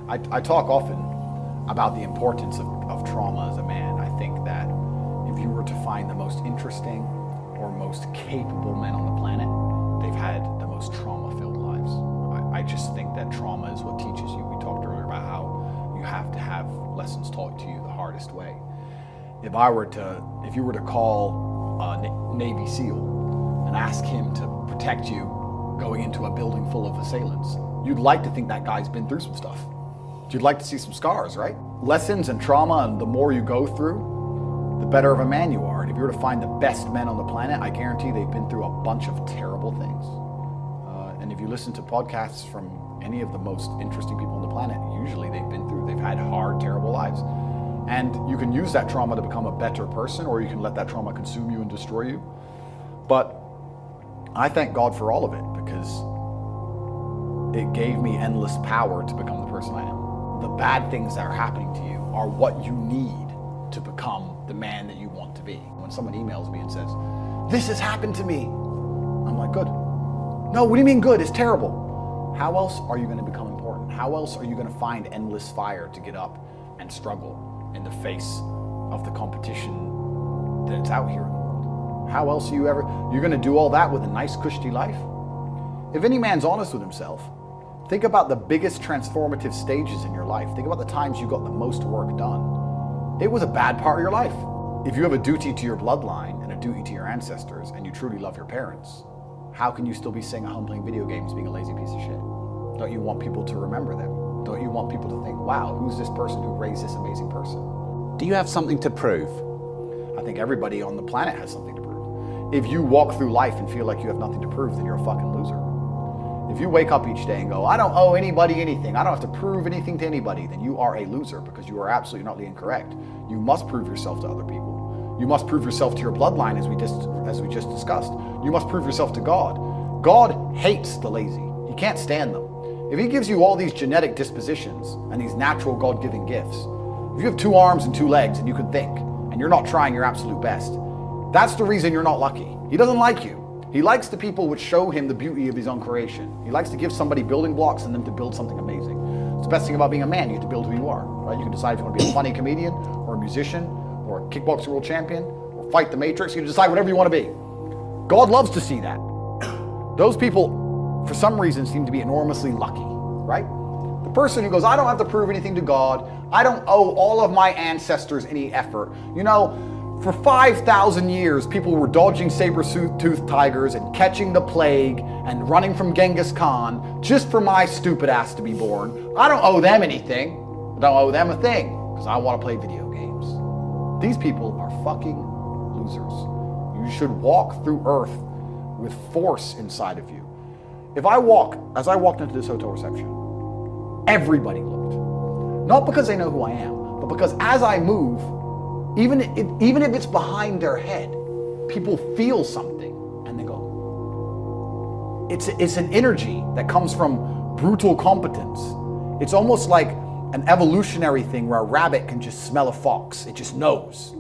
I talk often about the importance of trauma as a man. I think that if you were to find the most interesting or most capable men on the planet, they've had the most trauma-filled lives. I just think that trauma is what teaches you. We talked earlier about how you have to have lessons taught to you the hardest way. If you were to call a Navy SEAL and ask him to protect you going into a building full of assailants, you'd like to think that guy's been through some stuff. You'd like to see some scars, right? Lessons and trauma, and the more you go through, the better of a man you are. And if you were to find the best men on the planet, I guarantee they've been through a bunch of terrible things. And if you listen to podcasts from any of the most interesting people on the planet, usually they've had hard, terrible lives. And you can use that trauma to become a better person, or you can let that trauma consume you and destroy you. But I thank God for all of it, because it gave me endless power to become the person I am. The bad things that are happening to you are what you need to become the man that you want to be. When someone emails me and says, "This has happened to me," I'm like, good. No, what do you mean good? It's terrible. How else are you going to become important? How else are you going to find endless fire to get up and struggle in the face of the competition that's out here in the world? How else you're going to do all that with a nice, cushy life? If any man's honest with himself, think about the biggest transformative stages in your life. Think about the times you got the most work done. It was a bad part of your life. If you have a duty to your bloodline and a duty to your ancestors, and you truly love your parents, how can you still be sitting at home playing video games being a lazy piece of shit? Don't you want people to remember them? Don't you want people to think, wow, who's this person who raised this amazing person? Do you have something to prove? I think everybody on the planet has something to prove. If you walk through life and feel like you have nothing to prove, then you're a fucking loser. If you wake up each day and go, I don't owe anybody anything, I don't have to prove anything to anybody, then you are a loser, because you are absolutely not incorrect. You must prove yourself to other people. You must prove yourself to your bloodline, as we just discussed. You must prove yourself to God. God hates the lazy. He can't stand them. If he gives you all these genetic dispositions and these natural God-given gifts, if you have 2 arms and 2 legs and you can think, and you're not trying your absolute best, that's the reason you're not lucky. He doesn't like you. He likes the people which show him the beauty of his own creation. He likes to give somebody building blocks and them to build something amazing. It's the best thing about being a man. You get to build who you are, right? You can decide if you want to be a funny comedian or a musician or a kickboxing world champion or fight the Matrix. You can decide whatever you want to be. God loves to see that. Those people, for some reason, seem to be enormously lucky, right? The person who goes, I don't have to prove anything to God. I don't owe all of my ancestors any effort. You know, for 5,000 years, people were dodging saber-toothed tigers and catching the plague and running from Genghis Khan just for my stupid ass to be born. I don't owe them anything. I don't owe them a thing, because I want to play video games. These people are fucking losers. You should walk through earth with force inside of you. As I walked into this hotel reception, everybody looked. Not because they know who I am, but because as I move, even if it's behind their head, people feel something and they go. It's an energy that comes from brutal competence. It's almost like an evolutionary thing where a rabbit can just smell a fox. It just knows.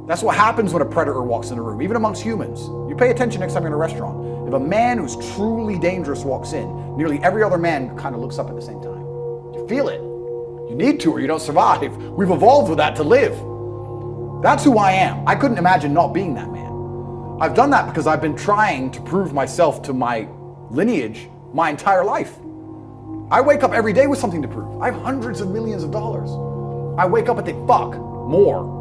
That's what happens when a predator walks in a room, even amongst humans. You pay attention next time you're in a restaurant. If a man who's truly dangerous walks in, nearly every other man kind of looks up at the same time. You feel it. You need to, or you don't survive. We've evolved with that to live. That's who I am. I couldn't imagine not being that man. I've done that because I've been trying to prove myself to my lineage my entire life. I wake up every day with something to prove. I have hundreds of millions of dollars. I wake up and think, fuck, more.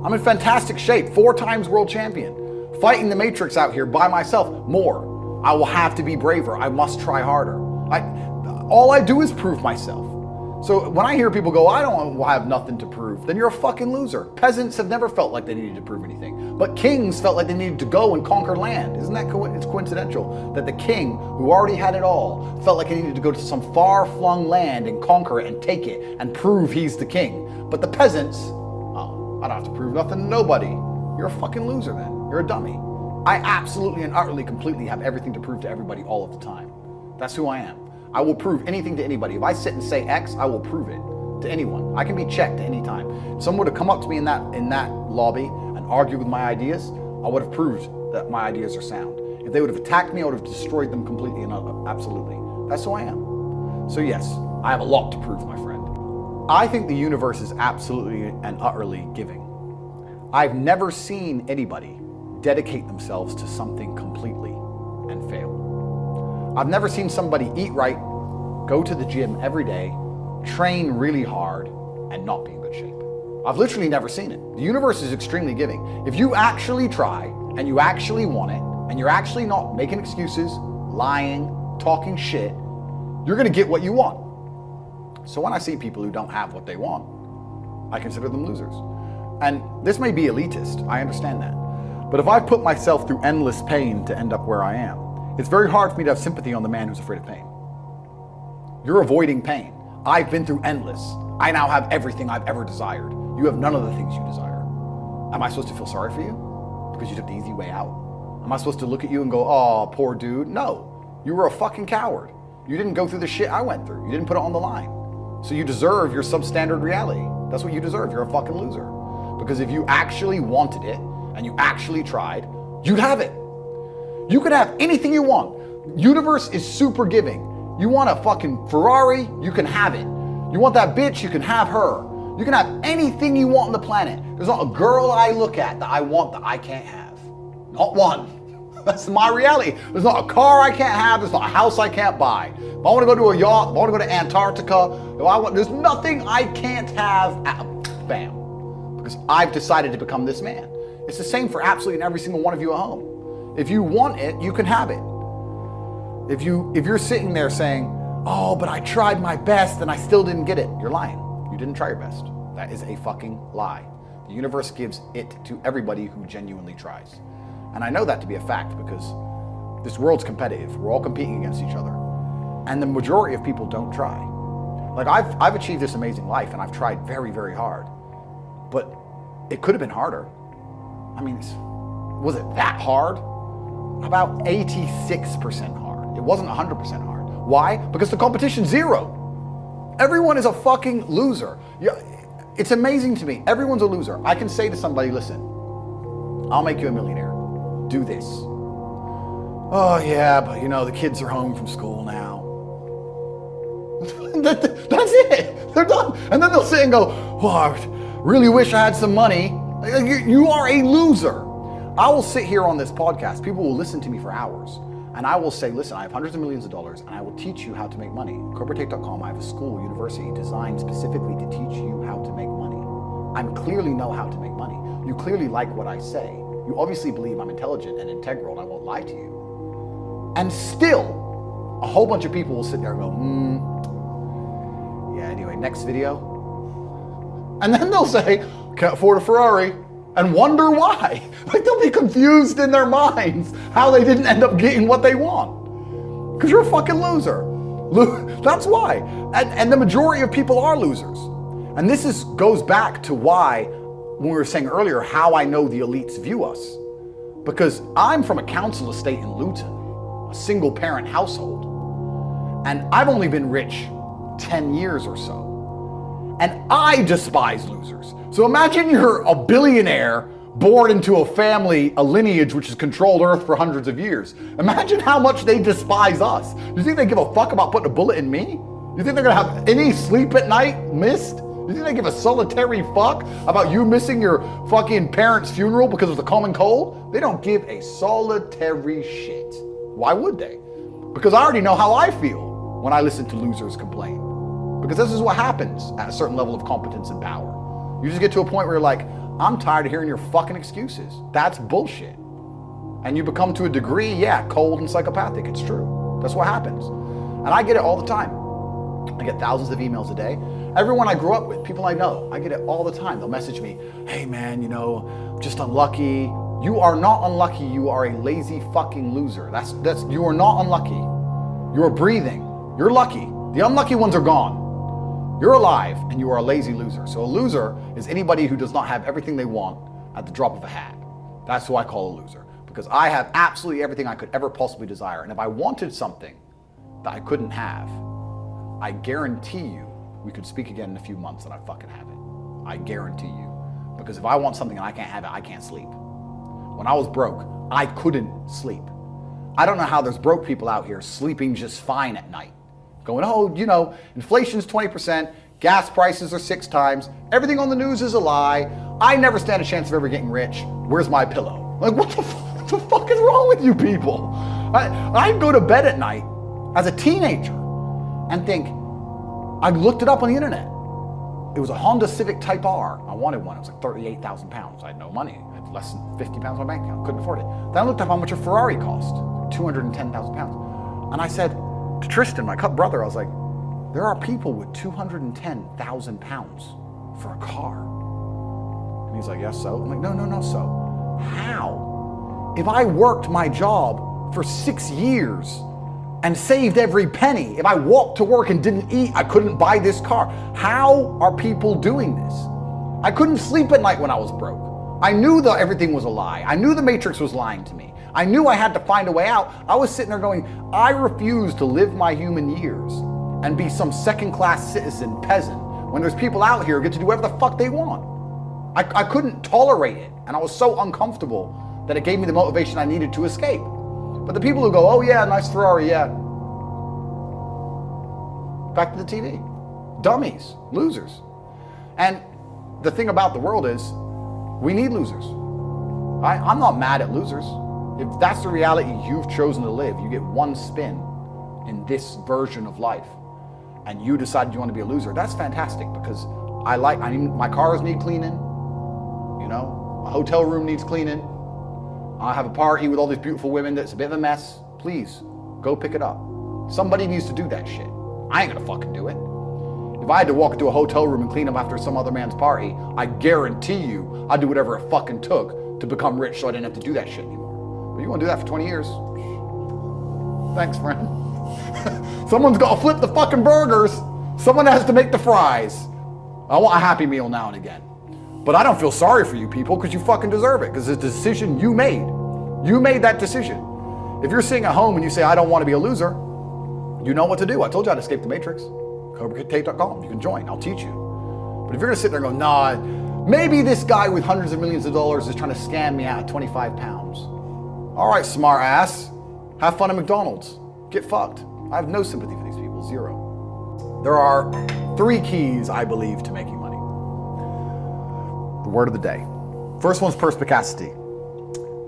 I'm in fantastic shape, 4 times world champion. Fighting the Matrix out here by myself, more. I will have to be braver. I must try harder. All I do is prove myself. So when I hear people go, I don't have nothing to prove, then you're a fucking loser. Peasants have never felt like they needed to prove anything, but kings felt like they needed to go and conquer land. Isn't that it's coincidental that the king, who already had it all, felt like he needed to go to some far-flung land and conquer it and take it and prove he's the king. But the peasants, oh, I don't have to prove nothing to nobody. You're a fucking loser then. You're a dummy. I absolutely and utterly, completely have everything to prove to everybody all of the time. That's who I am. I will prove anything to anybody. If I sit and say X, I will prove it to anyone. I can be checked at any time. If someone were to come up to me in that lobby and argue with my ideas, I would have proved that my ideas are sound. If they would have attacked me, I would have destroyed them completely and absolutely. That's who I am. So yes, I have a lot to prove, my friend. I think the universe is absolutely and utterly giving. I've never seen anybody dedicate themselves to something completely and fail. I've never seen somebody eat right, go to the gym every day, train really hard, and not be in good shape. I've literally never seen it. The universe is extremely giving. If you actually try, and you actually want it, and you're actually not making excuses, lying, talking shit, you're gonna get what you want. So when I see people who don't have what they want, I consider them losers. And this may be elitist, I understand that. But if I've put myself through endless pain to end up where I am, it's very hard for me to have sympathy on the man who's afraid of pain. You're avoiding pain. I've been through endless. I now have everything I've ever desired. You have none of the things you desire. Am I supposed to feel sorry for you? Because you took the easy way out? Am I supposed to look at you and go, oh, poor dude? No, you were a fucking coward. You didn't go through the shit I went through. You didn't put it on the line. So you deserve your substandard reality. That's what you deserve. You're a fucking loser. Because if you actually wanted it and you actually tried, you'd have it. You could have anything you want. Universe is super giving. You want a fucking Ferrari, you can have it. You want that bitch, you can have her. You can have anything you want on the planet. There's not a girl I look at that I want that I can't have. Not one. That's my reality. There's not a car I can't have. There's not a house I can't buy. If I want to go to a yacht, if I want to go to Antarctica, there's nothing I can't have. Bam. Because I've decided to become this man. It's the same for absolutely every single one of you at home. If you want it, you can have it. If you're sitting there saying, oh, but I tried my best and I still didn't get it, you're lying. You didn't try your best. That is a fucking lie. The universe gives it to everybody who genuinely tries. And I know that to be a fact because this world's competitive. We're all competing against each other. And the majority of people don't try. Like I've achieved this amazing life and I've tried very, very hard. But it could have been harder. I mean, was it that hard? About 86% hard. It wasn't 100% hard. Why? Because the competition's zero. Everyone is a fucking loser. It's amazing to me. Everyone's a loser. I can say to somebody, listen, I'll make you a millionaire. Do this. Oh yeah, but the kids are home from school now. That's it. They're done. And then they'll sit and go, oh, I really wish I had some money. You are a loser. I will sit here on this podcast. People will listen to me for hours. And I will say, listen, I have hundreds of millions of dollars and I will teach you how to make money. CorporateTake.com, I have a school, university designed specifically to teach you how to make money. I clearly know how to make money. You clearly like what I say. You obviously believe I'm intelligent and integral and I won't lie to you. And still, a whole bunch of people will sit there and go, yeah, anyway, next video. And then they'll say, can't afford a Ferrari. And wonder why. Like they'll be confused in their minds how they didn't end up getting what they want. Because you're a fucking loser. That's why. And the majority of people are losers. And this goes back to why, when we were saying earlier, how I know the elites view us. Because I'm from a council estate in Luton, a single parent household. And I've only been rich 10 years or so. And I despise losers. So imagine you're a billionaire born into a family, a lineage which has controlled Earth for hundreds of years. Imagine how much they despise us. You think they give a fuck about putting a bullet in me? You think they're gonna have any sleep at night missed? You think they give a solitary fuck about you missing your fucking parents' funeral because of the common cold? They don't give a solitary shit. Why would they? Because I already know how I feel when I listen to losers complain. Because this is what happens at a certain level of competence and power. You just get to a point where you're like, I'm tired of hearing your fucking excuses. That's bullshit. And you become, to a degree, yeah, cold and psychopathic. It's true. That's what happens. And I get it all the time. I get thousands of emails a day. Everyone I grew up with, people I know, I get it all the time. They'll message me, hey man, just unlucky. You are not unlucky. You are a lazy fucking loser. You are not unlucky. You are breathing. You're lucky. The unlucky ones are gone. You're alive and you are a lazy loser. So a loser is anybody who does not have everything they want at the drop of a hat. That's who I call a loser. Because I have absolutely everything I could ever possibly desire. And if I wanted something that I couldn't have, I guarantee you we could speak again in a few months and I'd fucking have it. I guarantee you. Because if I want something and I can't have it, I can't sleep. When I was broke, I couldn't sleep. I don't know how there's broke people out here sleeping just fine at night. going, oh, you know, inflation's 20%, gas prices are 6 times, everything on the news is a lie, I never stand a chance of ever getting rich, where's my pillow? Like, what the fuck is wrong with you people? I'd go to bed at night as a teenager and think, I looked it up on the internet. It was a Honda Civic Type R. I wanted one. It was like 38,000 pounds. I had no money. I had less than 50 pounds on my bank account. Couldn't afford it. Then I looked up how much a Ferrari cost. 210,000 pounds. And I said to Tristan, my brother, I was like, there are people with 210,000 pounds for a car. And he's like, yes, so? I'm like, no, so. How? If I worked my job for 6 years and saved every penny, if I walked to work and didn't eat, I couldn't buy this car. How are people doing this? I couldn't sleep at night when I was broke. I knew that everything was a lie. I knew the Matrix was lying to me. I knew I had to find a way out. I was sitting there going, I refuse to live my human years and be some second-class citizen peasant when there's people out here who get to do whatever the fuck they want. I couldn't tolerate it, and I was so uncomfortable that it gave me the motivation I needed to escape. But the people who go, oh yeah, nice Ferrari, yeah. Back to the TV. Dummies, losers. And the thing about the world is, we need losers. I'm not mad at losers. If that's the reality you've chosen to live, you get one spin in this version of life, and you decided you want to be a loser, that's fantastic, because my cars need cleaning, you know, my hotel room needs cleaning. I have a party with all these beautiful women that's a bit of a mess. Please, go pick it up. Somebody needs to do that shit. I ain't gonna fucking do it. If I had to walk into a hotel room and clean up after some other man's party, I guarantee you I'd do whatever it fucking took to become rich so I didn't have to do that shit anymore. But you wanna do that for 20 years? Thanks, friend. Someone's gotta flip the fucking burgers. Someone has to make the fries. I want a Happy Meal now and again. But I don't feel sorry for you people, because you fucking deserve it, because it's a decision you made. You made that decision. If you're sitting at home and you say, I don't want to be a loser, you know what to do. I told you how to escape the Matrix. CobraTate.com. You can join. I'll teach you. But if you're going to sit there and go, nah, maybe this guy with hundreds of millions of dollars is trying to scam me out of 25 pounds. All right, smart ass. Have fun at McDonald's. Get fucked. I have no sympathy for these people. Zero. There are 3 keys, I believe, to making money. The word of the day. First one's perspicacity.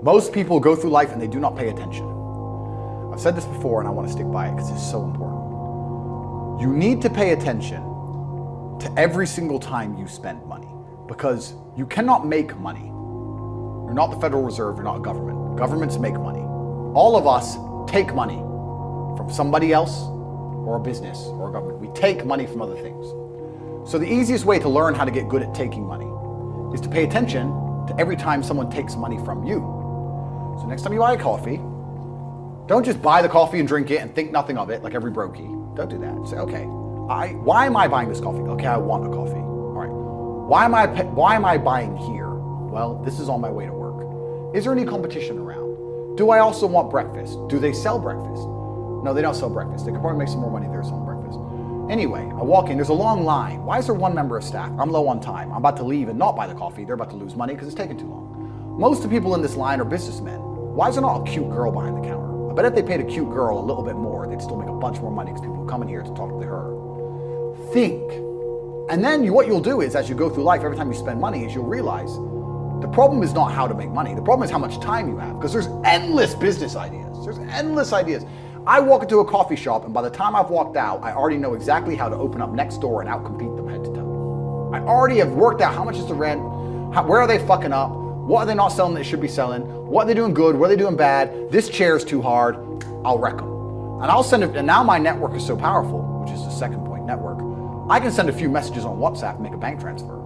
Most people go through life and they do not pay attention. I've said this before and I want to stick by it because it's so important. You need to pay attention to every single time you spend money, because you cannot make money. You're not the Federal Reserve, you're not a government. Governments make money. All of us take money from somebody else or a business or a government. We take money from other things. So the easiest way to learn how to get good at taking money is to pay attention to every time someone takes money from you. So next time you buy a coffee, don't just buy the coffee and drink it and think nothing of it like every brokey. Don't do that. Say, okay, why am I buying this coffee? Okay, I want a coffee. All right. Why am I buying here? Well, this is on my way to work. Is there any competition around? Do I also want breakfast? Do they sell breakfast? No, they don't sell breakfast. They could probably make some more money if they were selling breakfast. Anyway, I walk in, there's a long line. Why is there one member of staff? I'm low on time. I'm about to leave and not buy the coffee. They're about to lose money because it's taking too long. Most of the people in this line are businessmen. Why is there not a cute girl behind the counter? I bet if they paid a cute girl a little bit more, they'd still make a bunch more money because people come in here to talk to her. Think. And then what you'll do is, as you go through life, every time you spend money, is you'll realize the problem is not how to make money. The problem is how much time you have, because there's endless business ideas. There's endless ideas. I walk into a coffee shop, and by the time I've walked out, I already know exactly how to open up next door and outcompete them head to toe. I already have worked out how much is the rent, where are they fucking up, what are they not selling that they should be selling, what are they doing good, what are they doing bad, this chair is too hard, I'll wreck them. And I'll send it, and now my network is so powerful, which is the second point, network, I can send a few messages on WhatsApp and make a bank transfer.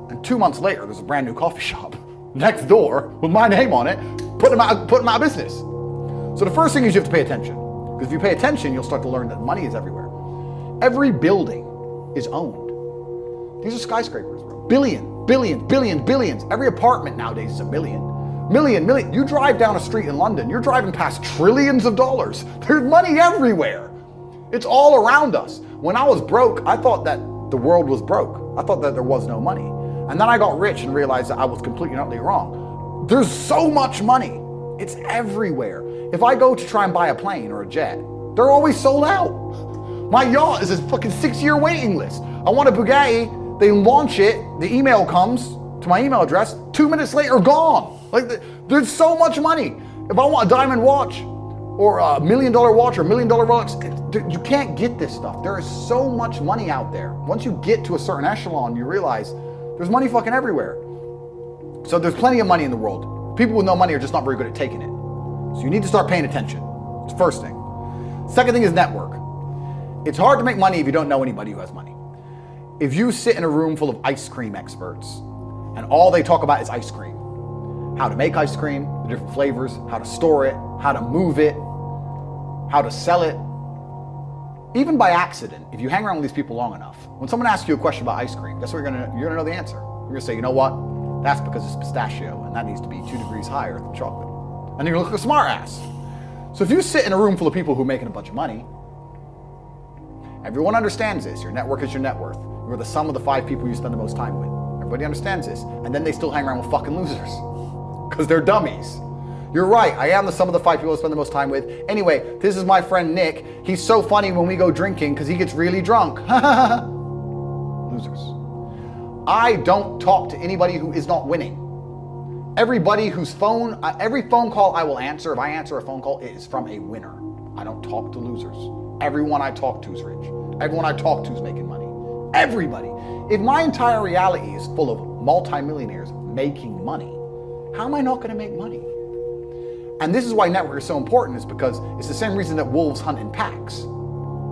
And 2 months later, there's a brand new coffee shop next door with my name on it, put them out of business. So the first thing is you have to pay attention. Because if you pay attention, you'll start to learn that money is everywhere. Every building is owned. These are skyscrapers, bro. Billions. Every apartment nowadays is a million. Million. You drive down a street in London, you're driving past trillions of dollars. There's money everywhere. It's all around us. When I was broke, I thought that the world was broke. I thought that there was no money. And then I got rich and realized that I was completely and utterly wrong. There's so much money. It's everywhere. If I go to try and buy a plane or a jet, they're always sold out. My yacht is a fucking 6-year waiting list. I want a Bugatti, they launch it, the email comes to my email address, 2 minutes later, gone. Like, there's so much money. If I want a diamond watch, or a $1 million watch, or $1 million Rolex, you can't get this stuff. There is so much money out there. Once you get to a certain echelon, you realize there's money fucking everywhere. So there's plenty of money in the world. People with no money are just not very good at taking it. So you need to start paying attention. It's the first thing. Second thing is network. It's hard to make money if you don't know anybody who has money. If you sit in a room full of ice cream experts and all they talk about is ice cream, how to make ice cream, the different flavors, how to store it, how to move it, how to sell it, even by accident, if you hang around with these people long enough, when someone asks you a question about ice cream, guess what you're gonna know the answer. You're gonna say, you know what? That's because it's pistachio and that needs to be 2 degrees higher than chocolate. And you're gonna look like a smart ass. So if you sit in a room full of people who are making a bunch of money, everyone understands this. Your network is your net worth. You're the sum of the 5 people you spend the most time with. Everybody understands this. And then they still hang around with fucking losers because they're dummies. You're right, I am the sum of the 5 people I spend the most time with. Anyway, this is my friend Nick. He's so funny when we go drinking because he gets really drunk. Losers. I don't talk to anybody who is not winning. Everybody whose phone, every phone call I will answer, if I answer a phone call, it is from a winner. I don't talk to losers. Everyone I talk to is rich. Everyone I talk to is making money. Everybody. If my entire reality is full of multimillionaires making money, how am I not going to make money? And this is why network is so important, is because it's the same reason that wolves hunt in packs.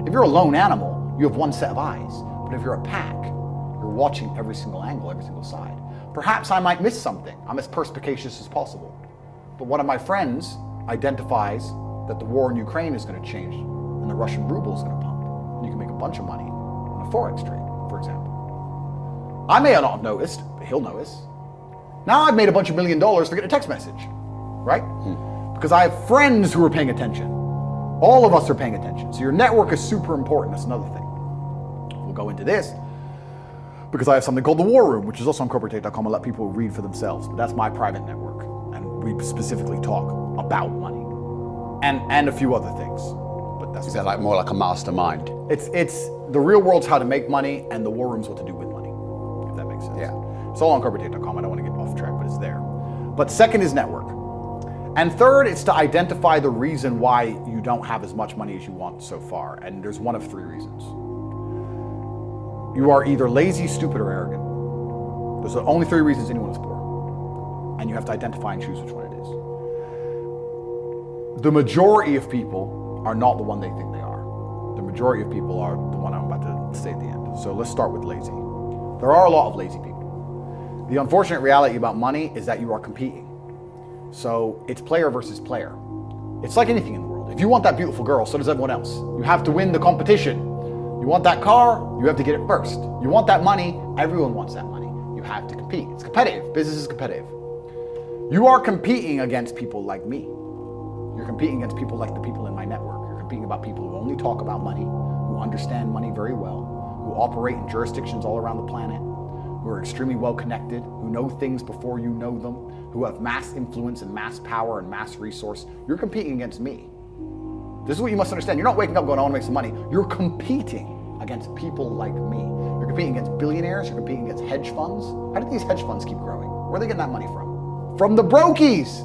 If you're a lone animal, you have one set of eyes. But if you're a pack, you're watching every single angle, every single side. Perhaps I might miss something. I'm as perspicacious as possible. But one of my friends identifies that the war in Ukraine is going to change and the Russian ruble is going to pump. And you can make a bunch of money on a Forex trade, for example. I may not have noticed, but he'll notice. Now I've made a bunch of $1 million for getting a text message, right? Because I have friends who are paying attention. All of us are paying attention. So your network is super important. That's another thing. We'll go into this because I have something called the War Room, which is also on corporatate.com. I let people read for themselves, but that's my private network. And we specifically talk about money and a few other things. But that's Is that like more like a mastermind? It's the real world's how to make money and the War Room's what to do with money, if that makes sense. Yeah. It's all on corporatate.com. I don't want to get off track, but it's there. But second is network. And third, it's to identify the reason why you don't have as much money as you want so far. And there's one of 3 reasons. You are either lazy, stupid, or arrogant. Those are the only 3 reasons anyone is poor. And you have to identify and choose which one it is. The majority of people are not the one they think they are. The majority of people are the one I'm about to say at the end. So let's start with lazy. There are a lot of lazy people. The unfortunate reality about money is that you are competing. So it's player versus player. It's like anything in the world. If you want that beautiful girl, so does everyone else. You have to win the competition. You want that car, you have to get it first. You want that money, everyone wants that money. You have to compete. It's competitive. Business is competitive. You are competing against people like me. You're competing against people like the people in my network. You're competing about people who only talk about money, who understand money very well, who operate in jurisdictions all around the planet, who are extremely well connected, who know things before you know them, who have mass influence and mass power and mass resource. You're competing against me. This is what you must understand. You're not waking up going, I want to make some money. You're competing against people like me. You're competing against billionaires. You're competing against hedge funds. How do these hedge funds keep growing? Where are they getting that money from? From the brokies.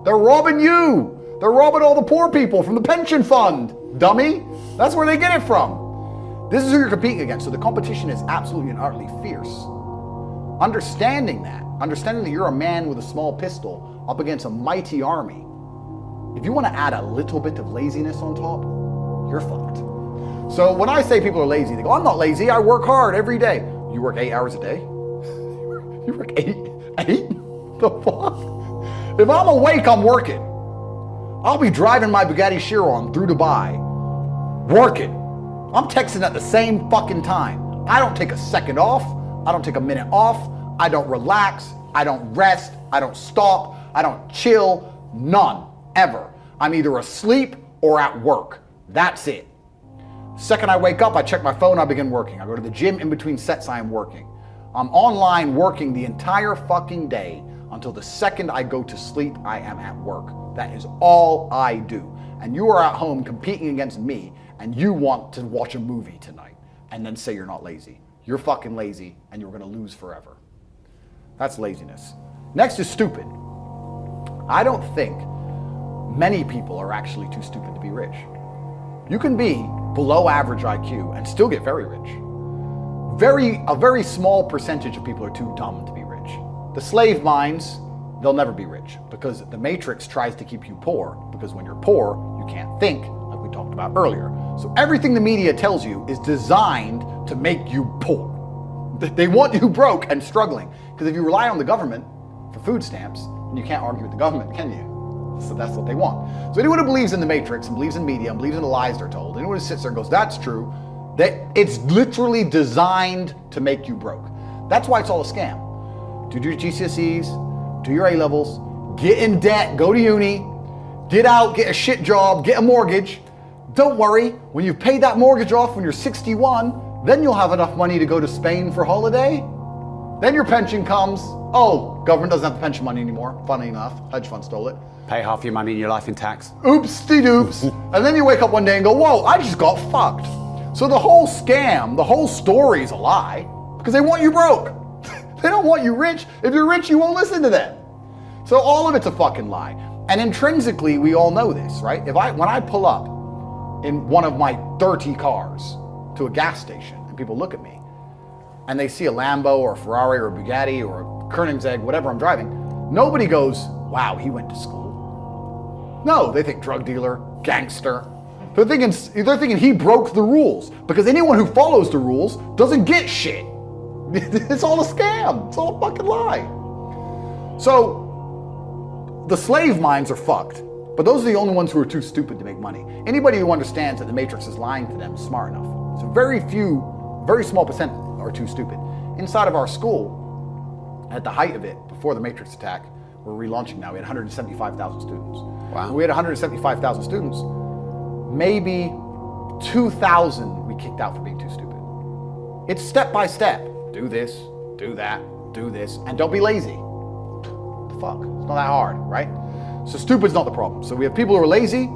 They're robbing you. They're robbing all the poor people from the pension fund. Dummy. That's where they get it from. This is who you're competing against. So the competition is absolutely and utterly fierce. Understanding that you're a man with a small pistol up against a mighty army. If you want to add a little bit of laziness on top, you're fucked. So when I say people are lazy, they go, I'm not lazy, I work hard every day. You work 8 hours a day? You work 8? The fuck? If I'm awake, I'm working. I'll be driving my Bugatti Chiron through Dubai, working. I'm texting at the same fucking time. I don't take a second off. I don't take a minute off. I don't relax. I don't rest. I don't stop. I don't chill. None. Ever. I'm either asleep or at work. That's it. Second I wake up, I check my phone, I begin working. I go to the gym, in between sets I am working. I'm online working the entire fucking day until the second I go to sleep, I am at work. That is all I do. And you are at home competing against me and you want to watch a movie tonight and then say you're not lazy. You're fucking lazy and you're going to lose forever. That's laziness. Next is stupid. I don't think many people are actually too stupid to be rich. You can be below average IQ and still get very rich. A very small percentage of people are too dumb to be rich. The slave minds, they'll never be rich because the matrix tries to keep you poor, because when you're poor, you can't think, like we talked about earlier. So everything the media tells you is designed to make you poor. They want you broke and struggling, because if you rely on the government for food stamps, then you can't argue with the government, can you? So that's what they want. So anyone who believes in the matrix and believes in media and believes in the lies they're told, anyone who sits there and goes, that's true, that it's literally designed to make you broke. That's why it's all a scam. Do your GCSEs, do your A-levels, get in debt, go to uni, get out, get a shit job, get a mortgage. Don't worry, when you've paid that mortgage off when you're 61, then you'll have enough money to go to Spain for holiday. Then your pension comes. Oh, government doesn't have the pension money anymore. Funny enough, hedge fund stole it. Pay half your money in your life in tax. Oops-de-doops. And then you wake up one day and go, whoa, I just got fucked. So the whole scam, the whole story is a lie because they want you broke. They don't want you rich. If you're rich, you won't listen to them. So all of it's a fucking lie. And intrinsically, we all know this, right? When I pull up in one of my 30 cars to a gas station and people look at me and they see a Lambo or a Ferrari or a Bugatti or a Koenigsegg, whatever I'm driving, nobody goes, wow, he went to school. No, they think drug dealer, gangster. They're thinking he broke the rules, because anyone who follows the rules doesn't get shit. It's all a scam. It's all a fucking lie. So the slave minds are fucked, but those are the only ones who are too stupid to make money. Anybody who understands that the matrix is lying to them is smart enough. So very small percent are too stupid. Inside of our school, at the height of it, before the matrix attack, we're relaunching now, we had 175,000 students. Wow. When we had 175,000 students, maybe 2,000 we kicked out for being too stupid. It's step by step. Do this, do that, do this, and don't be lazy. The fuck? It's not that hard, right? So stupid's not the problem. So we have people who are lazy,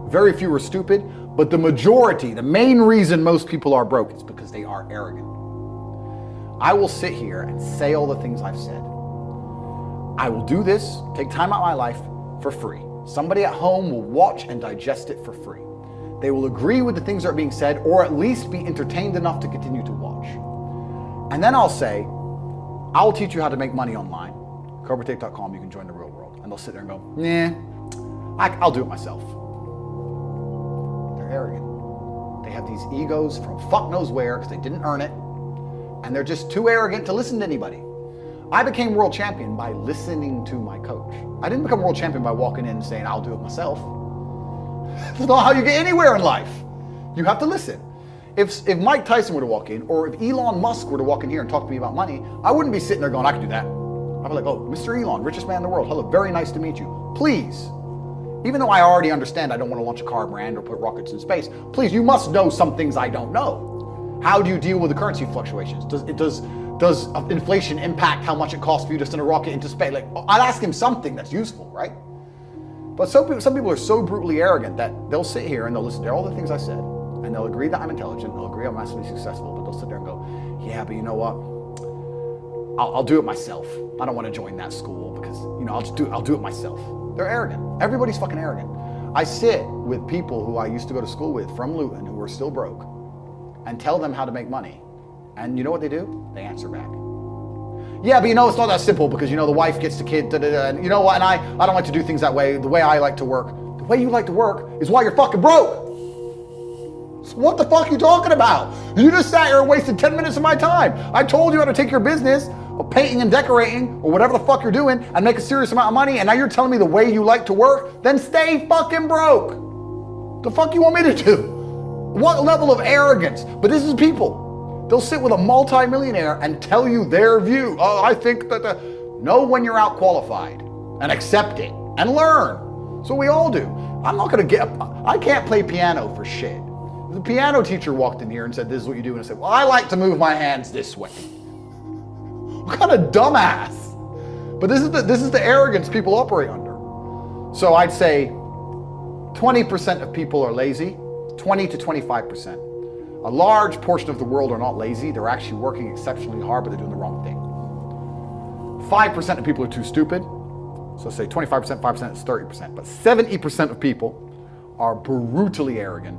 very few are stupid, but the majority, the main reason most people are broke is because they are arrogant. I will sit here and say all the things I've said. I will do this, take time out of my life for free. Somebody at home will watch and digest it for free. They will agree with the things that are being said, or at least be entertained enough to continue to watch. And then I'll say, I'll teach you how to make money online. CobraTate.com, you can join the real world. And they'll sit there and go, nah, I'll do it myself. They're arrogant. They have these egos from fuck knows where because they didn't earn it. And they're just too arrogant to listen to anybody. I became world champion by listening to my coach. I didn't become world champion by walking in and saying, I'll do it myself. That's not how you get anywhere in life. You have to listen. If Mike Tyson were to walk in, or if Elon Musk were to walk in here and talk to me about money, I wouldn't be sitting there going, I can do that. I'd be like, oh, Mr. Elon, richest man in the world. Hello, very nice to meet you. Please, even though I already understand I don't want to launch a car brand or put rockets in space, please, you must know some things I don't know. How do you deal with the currency fluctuations? Does inflation impact how much it costs for you to send a rocket into space? Like, I'd ask him something that's useful, right? But some people are so brutally arrogant that they'll sit here and they'll listen to all the things I said, and they'll agree that I'm intelligent, they'll agree I'm massively successful, but they'll sit there and go, yeah, but you know what? I'll do it myself. I don't want to join that school because, I'll do it myself. They're arrogant. Everybody's fucking arrogant. I sit with people who I used to go to school with from Luton who are still broke and tell them how to make money. And you know what they do? They answer back. Yeah, but it's not that simple because, the wife gets the kid, and you know what, and I don't like to do things that way. The way I like to work, the way you like to work is why you're fucking broke. So what the fuck are you talking about? You just sat here and wasted 10 minutes of my time. I told you how to take your business of painting and decorating or whatever the fuck you're doing and make a serious amount of money, and now you're telling me the way you like to work? Then stay fucking broke. The fuck you want me to do? What level of arrogance? But this is people. They'll sit with a multi-millionaire and tell you their view. Oh, I think that know when you're out qualified and accept it and learn. So we all do. I can't play piano for shit. If the piano teacher walked in here and said, this is what you do, and I said, well, I like to move my hands this way. What kind of dumbass? But this is the arrogance people operate under. So I'd say 20% of people are lazy, 20 to 25%. A large portion of the world are not lazy. They're actually working exceptionally hard, but they're doing the wrong thing. 5% of people are too stupid. So say 25%, 5% is 30%. But 70% of people are brutally arrogant,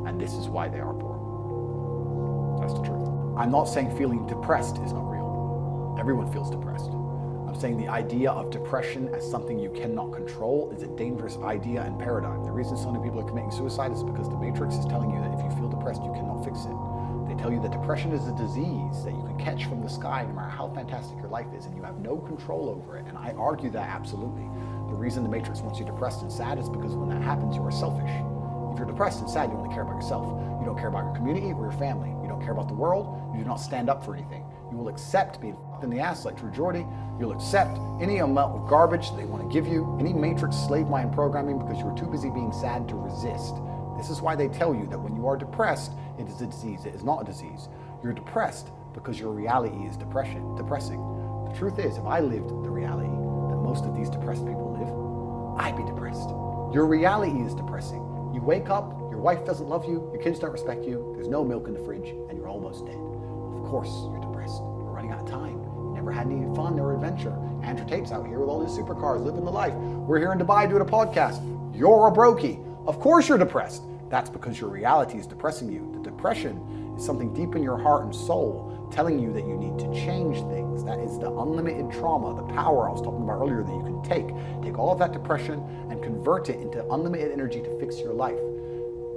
and this is why they are poor. That's the truth. I'm not saying feeling depressed is not real. Everyone feels depressed. I'm saying the idea of depression as something you cannot control is a dangerous idea and paradigm. The reason so many people are committing suicide is because the Matrix is telling you that if you feel depressed, you cannot fix it. They tell you that depression is a disease that you can catch from the sky no matter how fantastic your life is, and you have no control over it. And I argue that absolutely. The reason the Matrix wants you depressed and sad is because when that happens, you are selfish. If you're depressed and sad, you only care about yourself. You don't care about your community or your family. You don't care about the world. You do not stand up for anything. You will accept being f***ed in the ass like True Jordy. You'll accept any amount of garbage they want to give you, any Matrix slave mind programming, because you are too busy being sad to resist. This is why they tell you that when you are depressed, it is a disease. It is not a disease. You're depressed because your reality is depressing. The truth is, if I lived the reality that most of these depressed people live, I'd be depressed. Your reality is depressing. You wake up, your wife doesn't love you, your kids don't respect you, there's no milk in the fridge, and you're almost dead. Of course you're depressed. You're running out of time. You never had any fun or adventure. Andrew Tate's out here with all his supercars, living the life. We're here in Dubai doing a podcast. You're a brokey. Of course you're depressed. That's because your reality is depressing you. The depression is something deep in your heart and soul telling you that you need to change things. That is the unlimited trauma, the power I was talking about earlier that you can take all of that depression and convert it into unlimited energy to fix your life.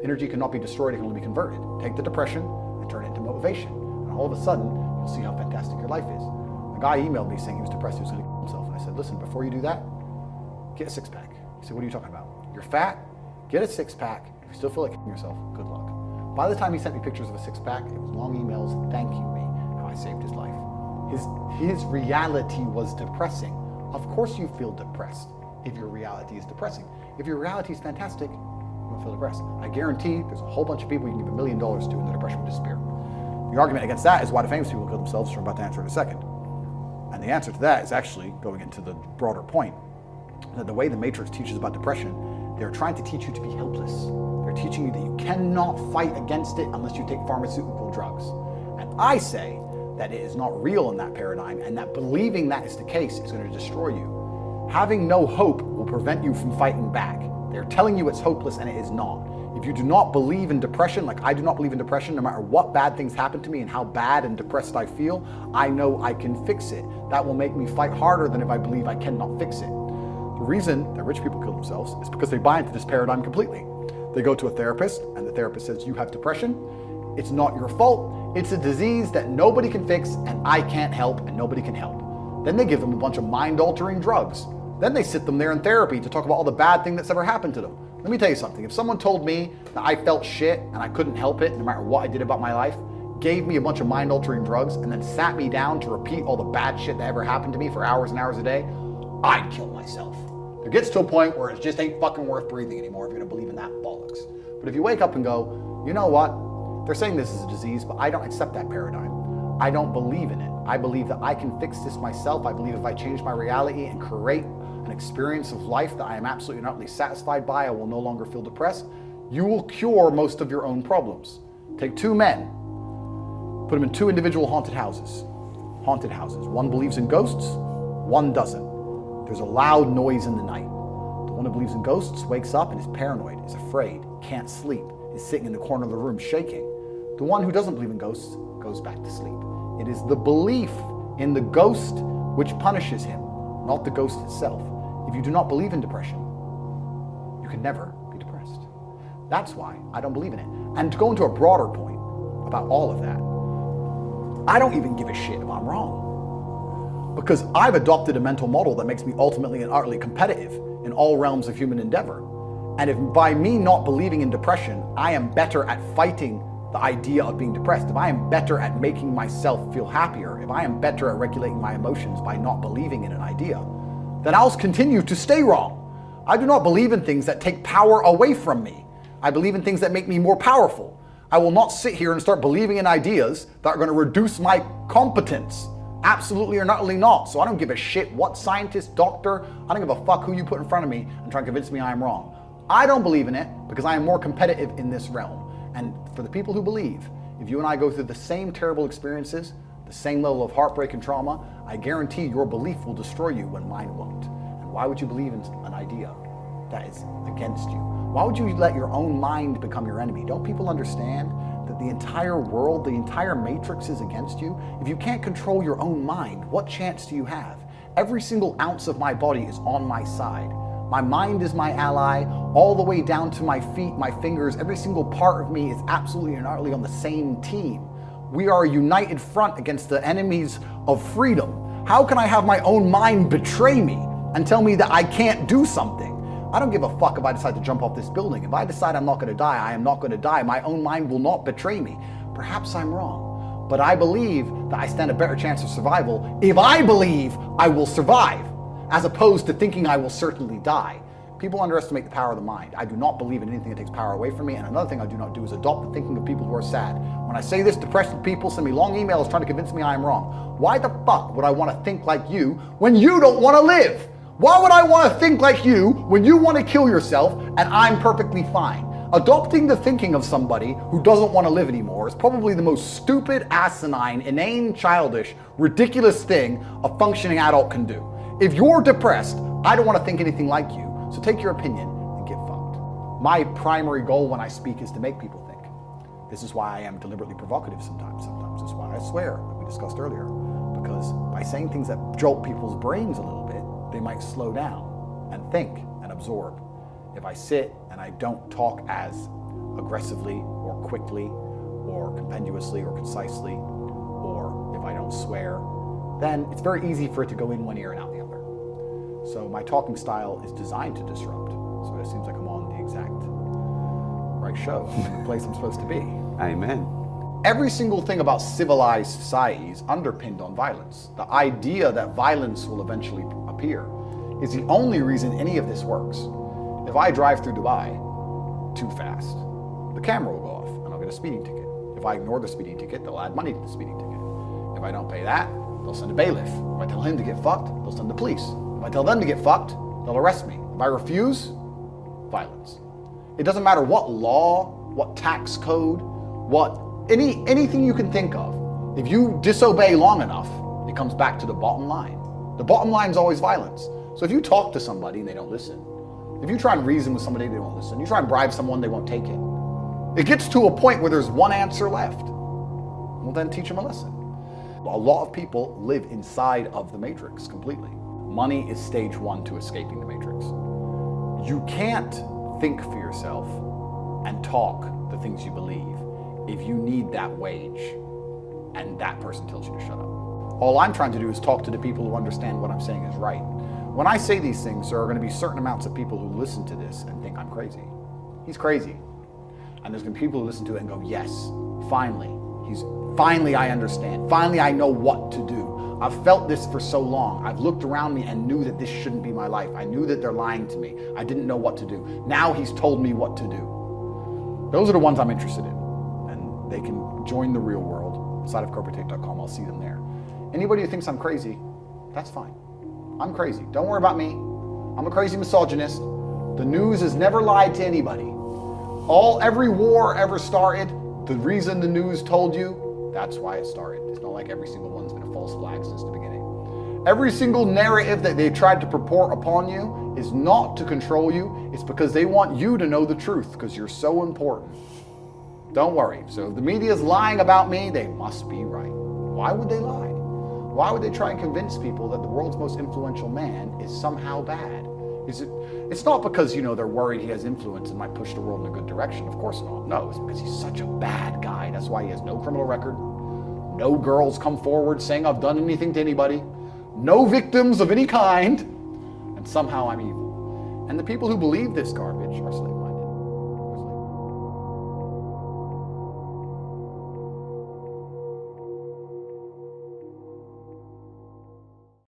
Energy cannot be destroyed, it can only be converted. Take the depression and turn it into motivation. And all of a sudden, you'll see how fantastic your life is. A guy emailed me saying he was depressed, he was going to kill himself. And I said, listen, before you do that, get a six-pack. He said, what are you talking about? You're fat, get a six-pack. If you still feel like killing yourself, good luck. By the time he sent me pictures of a six-pack, it was long emails thanking me how I saved his life. His reality was depressing. Of course you feel depressed if your reality is depressing. If your reality is fantastic, you won't feel depressed. I guarantee there's a whole bunch of people you can give $1 million to and the depression will disappear. The argument against that is why do famous people kill themselves, which I'm about to answer in a second. And the answer to that is actually going into the broader point, that the way the Matrix teaches about depression, they're trying to teach you to be helpless. They're teaching you that you cannot fight against it unless you take pharmaceutical drugs. And I say that it is not real in that paradigm, and that believing that is the case is going to destroy you. Having no hope will prevent you from fighting back. They're telling you it's hopeless, and it is not. If you do not believe in depression, like I do not believe in depression, no matter what bad things happen to me and how bad and depressed I feel, I know I can fix it. That will make me fight harder than if I believe I cannot fix it. The reason that rich people kill themselves is because they buy into this paradigm completely. They go to a therapist, and the therapist says, you have depression. It's not your fault. It's a disease that nobody can fix, and I can't help, and nobody can help. Then they give them a bunch of mind-altering drugs. Then they sit them there in therapy to talk about all the bad thing that's ever happened to them. Let me tell you something. If someone told me that I felt shit and I couldn't help it no matter what I did about my life, gave me a bunch of mind-altering drugs, and then sat me down to repeat all the bad shit that ever happened to me for hours and hours a day, I'd kill myself. There gets to a point where it just ain't fucking worth breathing anymore if you're gonna believe in that bollocks. But if you wake up and go, you know what? They're saying this is a disease, but I don't accept that paradigm. I don't believe in it. I believe that I can fix this myself. I believe if I change my reality and create an experience of life that I am absolutely not really satisfied by, I will no longer feel depressed. You will cure most of your own problems. Take two men, put them in two individual haunted houses. One believes in ghosts, one doesn't. There's a loud noise in the night. The one who believes in ghosts wakes up and is paranoid, is afraid, can't sleep, is sitting in the corner of the room shaking. The one who doesn't believe in ghosts goes back to sleep. It is the belief in the ghost which punishes him, not the ghost itself. If you do not believe in depression, you can never be depressed. That's why I don't believe in it. And to go into a broader point about all of that, I don't even give a shit if I'm wrong. Because I've adopted a mental model that makes me ultimately and utterly competitive in all realms of human endeavor. And if by me not believing in depression, I am better at fighting the idea of being depressed, if I am better at making myself feel happier, if I am better at regulating my emotions by not believing in an idea, then I'll continue to stay wrong. I do not believe in things that take power away from me. I believe in things that make me more powerful. I will not sit here and start believing in ideas that are going to reduce my competence. Absolutely or utterly not. So I don't give a shit what scientist, doctor, I don't give a fuck who you put in front of me and try to convince me I am wrong. I don't believe in it because I am more competitive in this realm. And for the people who believe, if you and I go through the same terrible experiences, the same level of heartbreak and trauma, I guarantee your belief will destroy you when mine won't. And why would you believe in an idea that is against you? Why would you let your own mind become your enemy? Don't people understand that the entire world, the entire matrix is against you? If you can't control your own mind, what chance do you have? Every single ounce of my body is on my side. My mind is my ally, all the way down to my feet, my fingers. Every single part of me is absolutely and utterly on the same team. We are a united front against the enemies of freedom. How can I have my own mind betray me and tell me that I can't do something? I don't give a fuck if I decide to jump off this building. If I decide I'm not going to die, I am not going to die. My own mind will not betray me. Perhaps I'm wrong, but I believe that I stand a better chance of survival if I believe I will survive, as opposed to thinking I will certainly die. People underestimate the power of the mind. I do not believe in anything that takes power away from me, and another thing I do not do is adopt the thinking of people who are sad. When I say this, depressed people send me long emails trying to convince me I am wrong. Why the fuck would I want to think like you when you don't want to live? Why would I want to think like you when you want to kill yourself and I'm perfectly fine? Adopting the thinking of somebody who doesn't want to live anymore is probably the most stupid, asinine, inane, childish, ridiculous thing a functioning adult can do. If you're depressed, I don't want to think anything like you, so take your opinion and get fucked. My primary goal when I speak is to make people think. This is why I am deliberately provocative sometimes. Sometimes it's why I swear, like we discussed earlier, because by saying things that jolt people's brains a little bit, they might slow down and think and absorb. If I sit and I don't talk as aggressively or quickly or compendiously or concisely, or if I don't swear, then it's very easy for it to go in one ear and out the other. So my talking style is designed to disrupt. So it seems like I'm on the exact right show, the place I'm supposed to be. Amen. Every single thing about civilized society is underpinned on violence. The idea that violence will eventually appear is the only reason any of this works. If I drive through Dubai too fast, the camera will go off and I'll get a speeding ticket. If I ignore the speeding ticket, they'll add money to the speeding ticket. If I don't pay that, they'll send a bailiff. If I tell him to get fucked, they'll send the police. If I tell them to get fucked, they'll arrest me. If I refuse, violence. It doesn't matter what law, what tax code, anything you can think of. If you disobey long enough, it comes back to the bottom line. The bottom line is always violence. So if you talk to somebody and they don't listen, if you try and reason with somebody, they won't listen. You try and bribe someone, they won't take it. It gets to a point where there's one answer left. Well, then teach them a lesson. A lot of people live inside of the matrix completely. Money is stage one to escaping the matrix. You can't think for yourself and talk the things you believe if you need that wage and that person tells you to shut up. All I'm trying to do is talk to the people who understand what I'm saying is right. When I say these things, there are going to be certain amounts of people who listen to this and think I'm crazy. He's crazy. And there's going to be people who listen to it and go, yes, finally I understand. Finally, I know what to do. I've felt this for so long. I've looked around me and knew that this shouldn't be my life. I knew that they're lying to me. I didn't know what to do. Now he's told me what to do. Those are the ones I'm interested in. And they can join the real world. Inside of corporatate.com, I'll see them there. Anybody who thinks I'm crazy, that's fine. I'm crazy. Don't worry about me. I'm a crazy misogynist. The news has never lied to anybody. Every war ever started, the reason the news told you, that's why it started. It's not like every single one's been a false flag since the beginning. Every single narrative that they tried to purport upon you is not to control you. It's because they want you to know the truth because you're so important. Don't worry. So if the media is lying about me, they must be right. Why would they lie? Why would they try and convince people that the world's most influential man is somehow bad? It's not because, they're worried he has influence and might push the world in a good direction. Of course not. No, it's because he's such a bad guy. That's why he has no criminal record. No girls come forward saying I've done anything to anybody. No victims of any kind. And somehow I'm evil. And the people who believe this garbage are slaves.